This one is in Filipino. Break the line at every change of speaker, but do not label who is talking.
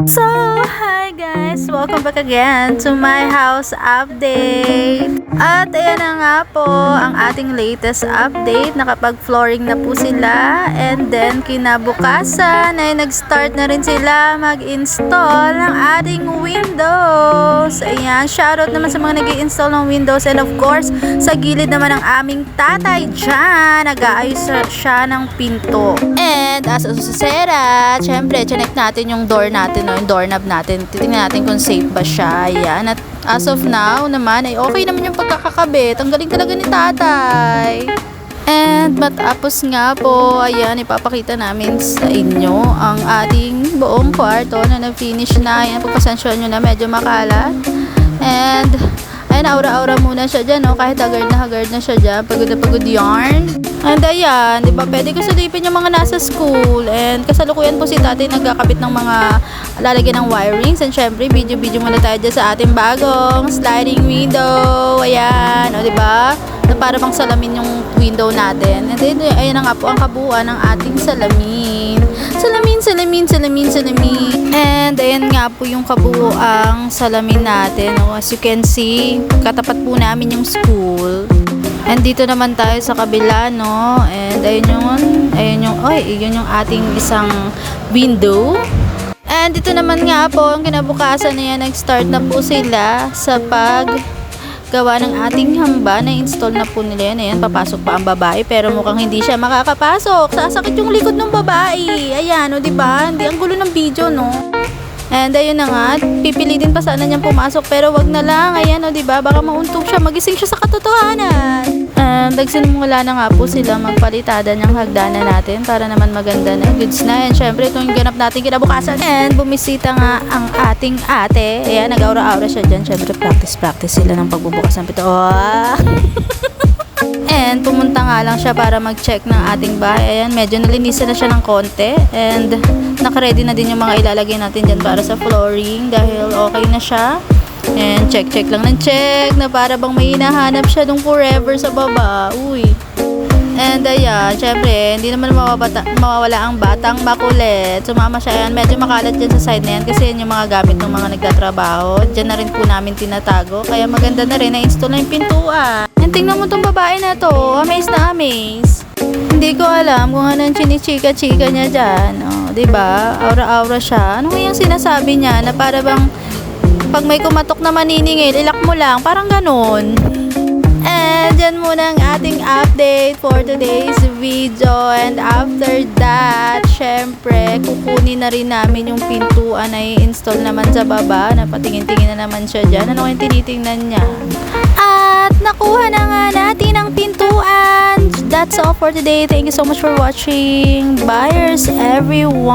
So, hi guys! Welcome back again to my house update. At ayan na nga po ang ating latest update. Nakapag-flooring na po sila. And then, kinabukasan ay nag-start na rin sila mag-install ng ating windows. Ayan, shoutout naman sa mga nag-i-install ng windows. And of course, sa gilid naman ng aming tatay dyan, nag-aayos siya ng pinto. And as susera, syempre, check natin yung door natin, no? Yung doorknob natin. Titingnan natin kung safe ba siya. Ayan. At as of now naman, ay okay naman yung pagkakakabit. Ang galing talaga ni tatay. And matapos nga po, ayan, ipapakita namin sa inyo ang ating buong kwarto na na-finish na. Ayan, pagpasensyon nyo na medyo makalat. And ayan, aura-aura muna siya dyan, no? Kahit haggard na siya dyan. Pagod na pagod yarn. And ayan, di ba, pwede ko sulipin yung mga nasa school. And kasalukuyan po si tatay nagkakabit ng mga lalagyan ng wirings. And syempre, video muna tayo dyan sa ating bagong sliding window. Ayan, o di ba? Na para bang salamin yung window natin. And then, ayan na nga po ang kabuuan ng ating salamin. Salamin. And ayan nga po yung kabuuang salamin natin. O, as you can see, katapat po namin yung school. And dito naman tayo sa kabila, no? And ayun yung ating isang window. And dito naman nga po, ang kinabukasan na yan, nag-start na po sila sa paggawa ng ating hamba. Na-install na po nila yan. Ayan, papasok pa ang babae, pero mukhang hindi siya makakapasok. Sasakit yung likod ng babae. Ayan, o diba? Hindi, ang gulo ng video, no? And ayun na nga, pipilitin pa sana niyang pumasok, pero wag na lang. Ayan, o diba? Baka mauntog siya, magising siya sa katotohanan. Nagsimula na nga po sila magpalitada ng hagdanan natin para naman maganda na, goods na. And syempre, itong ganap natin kinabukasan. And bumisita nga ang ating ate. Ayan, nag-aura-aura siya dyan. Syempre, practice sila ng pagbubukas ng pito. Oh! And pumunta nga lang siya para mag-check ng ating bahay. Ayan, medyo nalinisan na siya ng konti. And naka-ready na din yung mga ilalagay natin dyan para sa flooring dahil okay na siya. And check lang ng check na para bang may hinahanap siya nung forever sa baba. Uy. And ayan, syempre, hindi naman mawawala ang batang makulit. Sumama siya. Ayan, medyo makalat dyan sa side na yan kasi yan yung mga gamit ng mga nagtatrabaho. Diyan na rin po namin tinatago. Kaya maganda na rin na-install na yung pintuan. And tingnan mo tong babae na to. Amaze na amaze. Hindi ko alam kung anong chinichika-chika niya dyan. O, diba? Aura-aura siya. Ano yung sinasabi niya na para bang pag may kumatok na maniningil, ilak mo lang. Parang ganun. And dyan muna ang ating update for today's video. And after that, syempre, kukunin na rin namin yung pintuan na i-install naman sa baba. Napatingin-tingin na naman siya dyan. Ano yung tinitingnan niya? At nakuha na nga natin ang pintuan. That's all for today. Thank you so much for watching. Buyers, everyone!